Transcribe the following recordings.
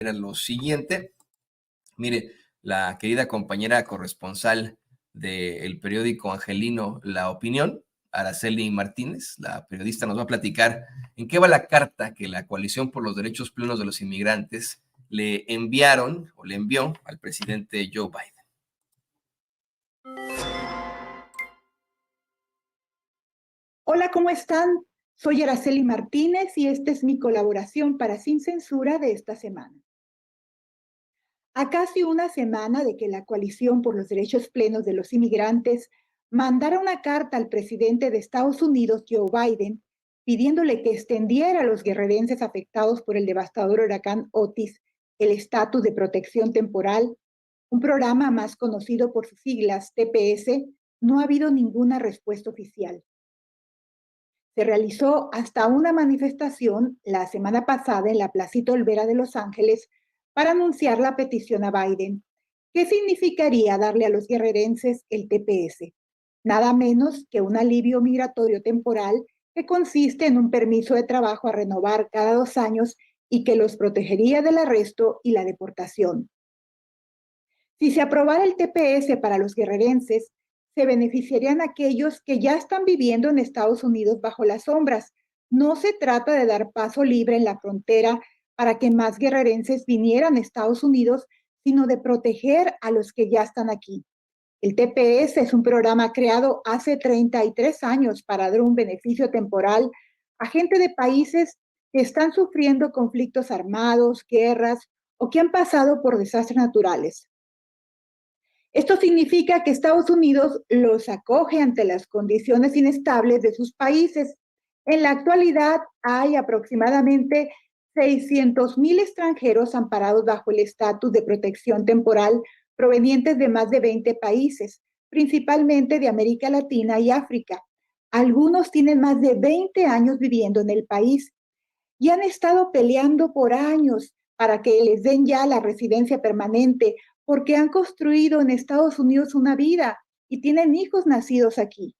Era lo siguiente. Mire, la querida compañera corresponsal del periódico angelino La Opinión, Araceli Martínez, la periodista, nos va a platicar en qué va la carta que la Coalición por los Derechos Plenos de los Inmigrantes le enviaron o le envió al presidente Joe Biden. Hola, ¿cómo están? Soy Araceli Martínez y esta es mi colaboración para Sin Censura de esta semana. A casi una semana de que la Coalición por los Derechos Plenos de los Inmigrantes mandara una carta al presidente de Estados Unidos, Joe Biden, pidiéndole que extendiera a los guerrerenses afectados por el devastador huracán Otis el estatus de protección temporal, un programa más conocido por sus siglas TPS, no ha habido ninguna respuesta oficial. Se realizó hasta una manifestación la semana pasada en la Placita Olvera de Los Ángeles para anunciar la petición a Biden, que significaría darle a los guerrerenses el TPS, nada menos que un alivio migratorio temporal que consiste en un permiso de trabajo a renovar cada 2 años y que los protegería del arresto y la deportación. Si se aprobara el TPS para los guerrerenses, se beneficiarían aquellos que ya están viviendo en Estados Unidos bajo las sombras. No se trata de dar paso libre en la frontera para que más guerrerenses vinieran a Estados Unidos, sino de proteger a los que ya están aquí. El TPS es un programa creado hace 33 años para dar un beneficio temporal a gente de países que están sufriendo conflictos armados, guerras o que han pasado por desastres naturales. Esto significa que Estados Unidos los acoge ante las condiciones inestables de sus países. En la actualidad hay aproximadamente 600,000 extranjeros amparados bajo el estatus de protección temporal provenientes de más de 20 países, principalmente de América Latina y África. Algunos tienen más de 20 años viviendo en el país y han estado peleando por años para que les den ya la residencia permanente, porque han construido en Estados Unidos una vida y tienen hijos nacidos aquí.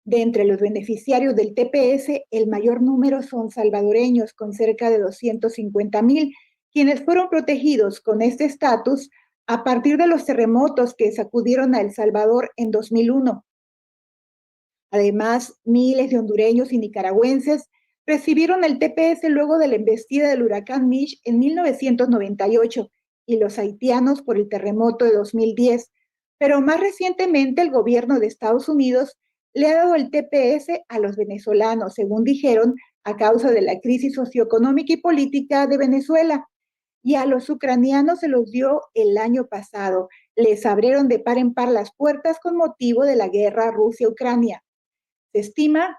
De entre los beneficiarios del TPS, el mayor número son salvadoreños, con cerca de 250,000, quienes fueron protegidos con este estatus a partir de los terremotos que sacudieron a El Salvador en 2001. Además, miles de hondureños y nicaragüenses recibieron el TPS luego de la embestida del huracán Mitch en 1998 y los haitianos por el terremoto de 2010. Pero más recientemente el gobierno de Estados Unidos le ha dado el TPS a los venezolanos, según dijeron, a causa de la crisis socioeconómica y política de Venezuela. Y a los ucranianos se los dio el año pasado. Les abrieron de par en par las puertas con motivo de la guerra Rusia-Ucrania. Se estima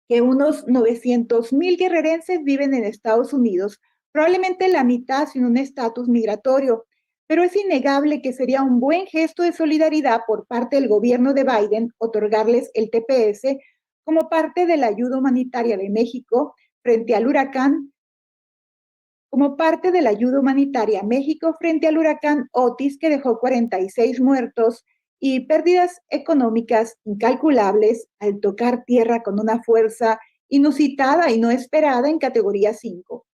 que unos 900,000 guerrerenses viven en Estados Unidos, probablemente la mitad sin un estatus migratorio, pero es innegable que sería un buen gesto de solidaridad por parte del gobierno de Biden otorgarles el TPS como parte de la ayuda humanitaria de México frente al huracán, como parte de la ayuda humanitaria a México frente al huracán Otis, que dejó 46 muertos y pérdidas económicas incalculables al tocar tierra con una fuerza inusitada y no esperada en categoría 5.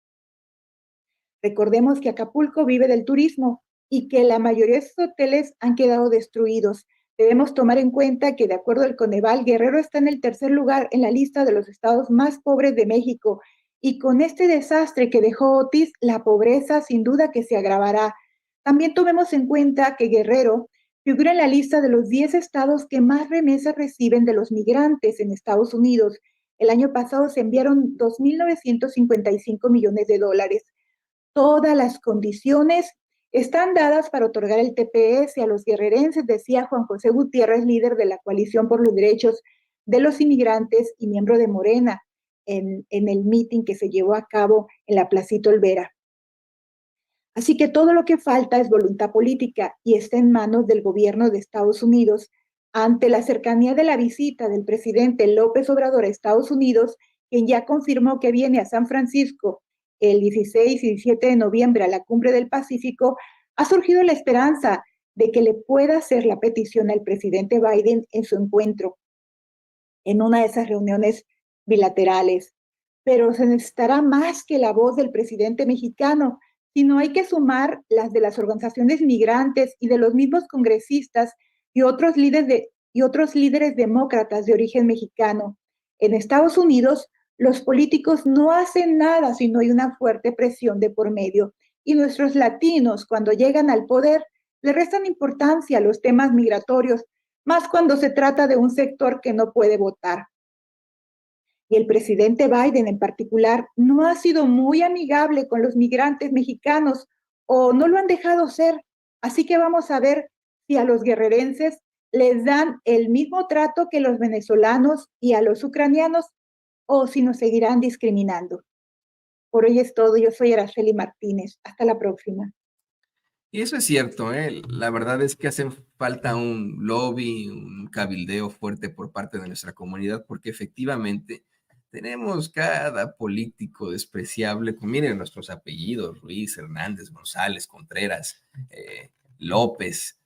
Recordemos que Acapulco vive del turismo y que la mayoría de sus hoteles han quedado destruidos. Debemos tomar en cuenta que, de acuerdo al Coneval, Guerrero está en el tercer lugar en la lista de los estados más pobres de México. Y con este desastre que dejó Otis, la pobreza sin duda que se agravará. También tomemos en cuenta que Guerrero figura en la lista de los 10 estados que más remesas reciben de los migrantes en Estados Unidos. El año pasado se enviaron 2.955 millones de dólares. Todas las condiciones están dadas para otorgar el TPS a los guerrerenses, decía Juan José Gutiérrez, líder de la Coalición por los Derechos de los Inmigrantes y miembro de Morena, en el meeting que se llevó a cabo en la Placita Olvera. Así que todo lo que falta es voluntad política y está en manos del gobierno de Estados Unidos. Ante la cercanía de la visita del presidente López Obrador a Estados Unidos, quien ya confirmó que viene a San Francisco el 16 y 17 de noviembre a la Cumbre del Pacífico, ha surgido la esperanza de que le pueda hacer la petición al presidente Biden en su encuentro, en una de esas reuniones bilaterales. pero se necesitará más que la voz del presidente mexicano, sino hay que sumar las de las organizaciones migrantes y de los mismos congresistas y otros líderes demócratas de origen mexicano. En Estados Unidos, los políticos no hacen nada si no hay una fuerte presión de por medio. Y nuestros latinos, cuando llegan al poder, le restan importancia a los temas migratorios, más cuando se trata de un sector que no puede votar. Y el presidente Biden en particular no ha sido muy amigable con los migrantes mexicanos o no lo han dejado ser. Así que vamos a ver si a los guerrerenses les dan el mismo trato que los venezolanos y a los ucranianos o si nos seguirán discriminando. Por hoy es todo. Yo soy Araceli Martínez. Hasta la próxima. Y eso es cierto, ¿eh? La verdad es que hace falta un lobby, un cabildeo fuerte por parte de nuestra comunidad, porque efectivamente tenemos cada político despreciable. Pues miren nuestros apellidos: Ruiz, Hernández, González, Contreras, López,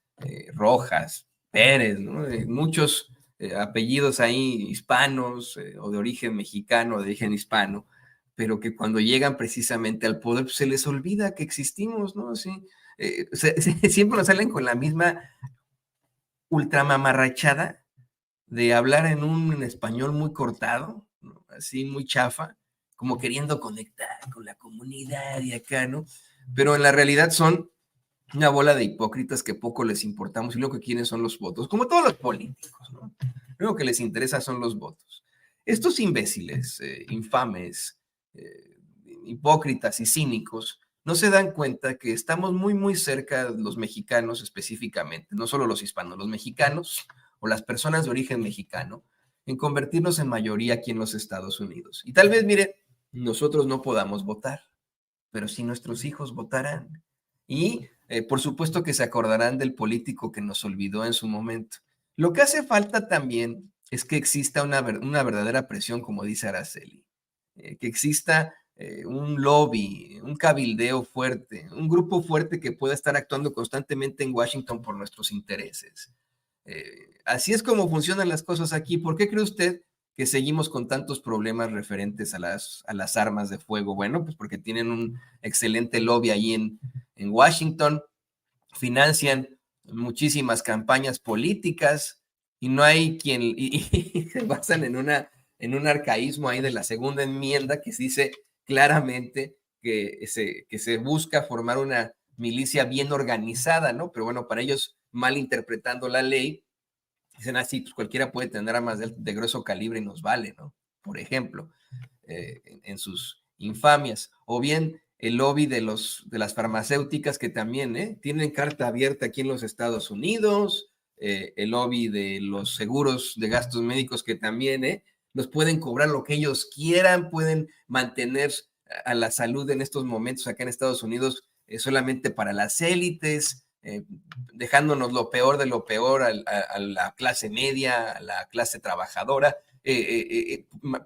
Rojas, Pérez, ¿no? Muchos apellidos ahí hispanos o de origen mexicano, de origen hispano, pero que cuando llegan precisamente al poder pues, se les olvida que existimos, ¿no? Sí, siempre nos salen con la misma ultramamarrachada de hablar en un español muy cortado, ¿no? Así muy chafa, como queriendo conectar con la comunidad y acá, ¿no? Pero en la realidad son una bola de hipócritas que poco les importamos y lo que quieren son los votos, como todos los políticos, ¿no? Lo que les interesa son los votos. Estos imbéciles, infames, eh, hipócritas y cínicos no se dan cuenta que estamos muy, muy cerca, los mexicanos específicamente, no solo los hispanos, los mexicanos o las personas de origen mexicano, en convertirnos en mayoría aquí en los Estados Unidos. Y tal vez, mire, nosotros no podamos votar, pero si nuestros hijos votarán. Y por supuesto que se acordarán del político que nos olvidó en su momento. Lo que hace falta también es que exista una verdadera presión, como dice Araceli, que exista un lobby, un cabildeo fuerte, un grupo fuerte que pueda estar actuando constantemente en Washington por nuestros intereses. Así es como funcionan las cosas aquí. ¿Por qué cree usted que seguimos con tantos problemas referentes a las armas de fuego? Bueno, pues porque tienen un excelente lobby ahí en Washington, financian muchísimas campañas políticas y no hay quien, y se basan en un arcaísmo ahí de la segunda enmienda que dice claramente que se busca formar una milicia bien organizada, ¿no? Pero bueno, para ellos, mal interpretando la ley, dicen así, pues cualquiera puede tener armas de grueso calibre y nos vale, ¿no? Por ejemplo, en sus infamias. O bien el lobby de las farmacéuticas que también tienen carta abierta aquí en los Estados Unidos, el lobby de los seguros de gastos médicos que también nos pueden cobrar lo que ellos quieran, pueden mantener a la salud en estos momentos acá en Estados Unidos solamente para las élites, dejándonos lo peor de lo peor a la clase media, a la clase trabajadora.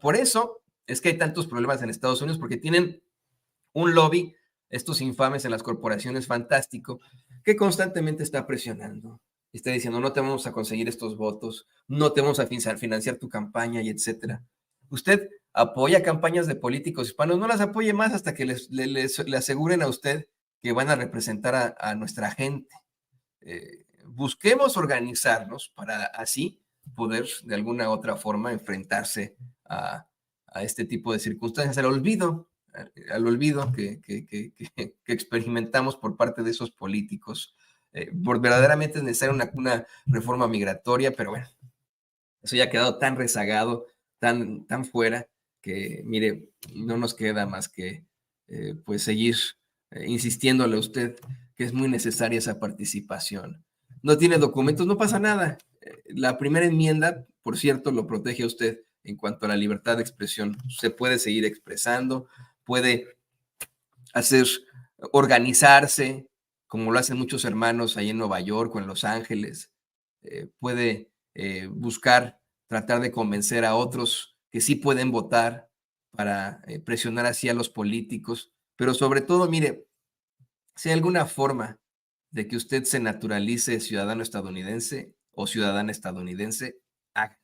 Por eso es que hay tantos problemas en Estados Unidos, porque tienen un lobby, estos infames en las corporaciones fantástico, que constantemente está presionando. Está diciendo, no te vamos a conseguir estos votos, no te vamos a financiar tu campaña y etcétera. Usted apoya campañas de políticos hispanos, no las apoye más hasta que le aseguren a usted que van a representar a nuestra gente. Busquemos organizarnos para así poder de alguna otra forma enfrentarse a este tipo de circunstancias, al olvido que experimentamos por parte de esos políticos. Por verdaderamente es necesaria una reforma migratoria, pero bueno, eso ya ha quedado tan rezagado, tan fuera, que mire, no nos queda más que pues seguir insistiéndole a usted que es muy necesaria esa participación. No tiene documentos, no pasa nada. La primera enmienda, por cierto, lo protege a usted en cuanto a la libertad de expresión. Se puede seguir expresando, puede hacer, organizarse, como lo hacen muchos hermanos ahí en Nueva York o en Los Ángeles. Puede buscar, tratar de convencer a otros que sí pueden votar para presionar así a los políticos. Pero sobre todo, mire, si hay alguna forma de que usted se naturalice ciudadano estadounidense o ciudadana estadounidense, hágalo.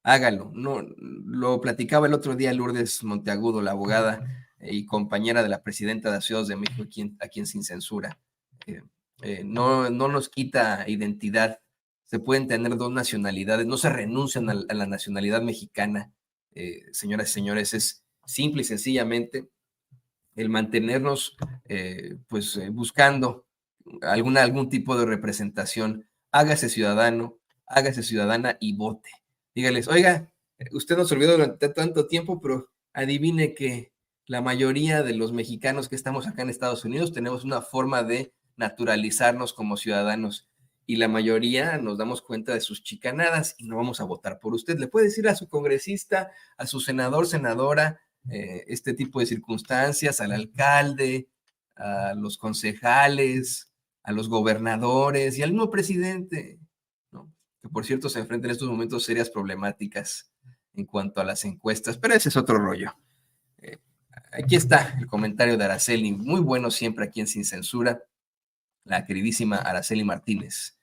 hágalo. No, lo platicaba el otro día Lourdes Monteagudo, la abogada y compañera de la presidenta de Ciudad de México aquí en Sin Censura. No nos quita identidad. Se pueden tener dos nacionalidades, no se renuncian a la nacionalidad mexicana, señoras y señores. Es simple y sencillamente el mantenernos buscando algún tipo de representación. Hágase ciudadano, hágase ciudadana y vote. Dígales, oiga, usted nos olvidó durante tanto tiempo, pero adivine que la mayoría de los mexicanos que estamos acá en Estados Unidos tenemos una forma de naturalizarnos como ciudadanos y la mayoría nos damos cuenta de sus chicanadas y no vamos a votar por usted. Le puede decir a su congresista, a su senador, senadora, este tipo de circunstancias, al alcalde, a los concejales, a los gobernadores y al mismo presidente, ¿no? Que por cierto se enfrenta en estos momentos serias problemáticas en cuanto a las encuestas, pero ese es otro rollo. Aquí está el comentario de Araceli, muy bueno siempre aquí en Sin Censura, la queridísima Araceli Martínez,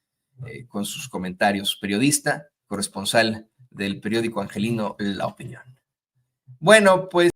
con sus comentarios, periodista, corresponsal del periódico angelino La Opinión. Bueno, pues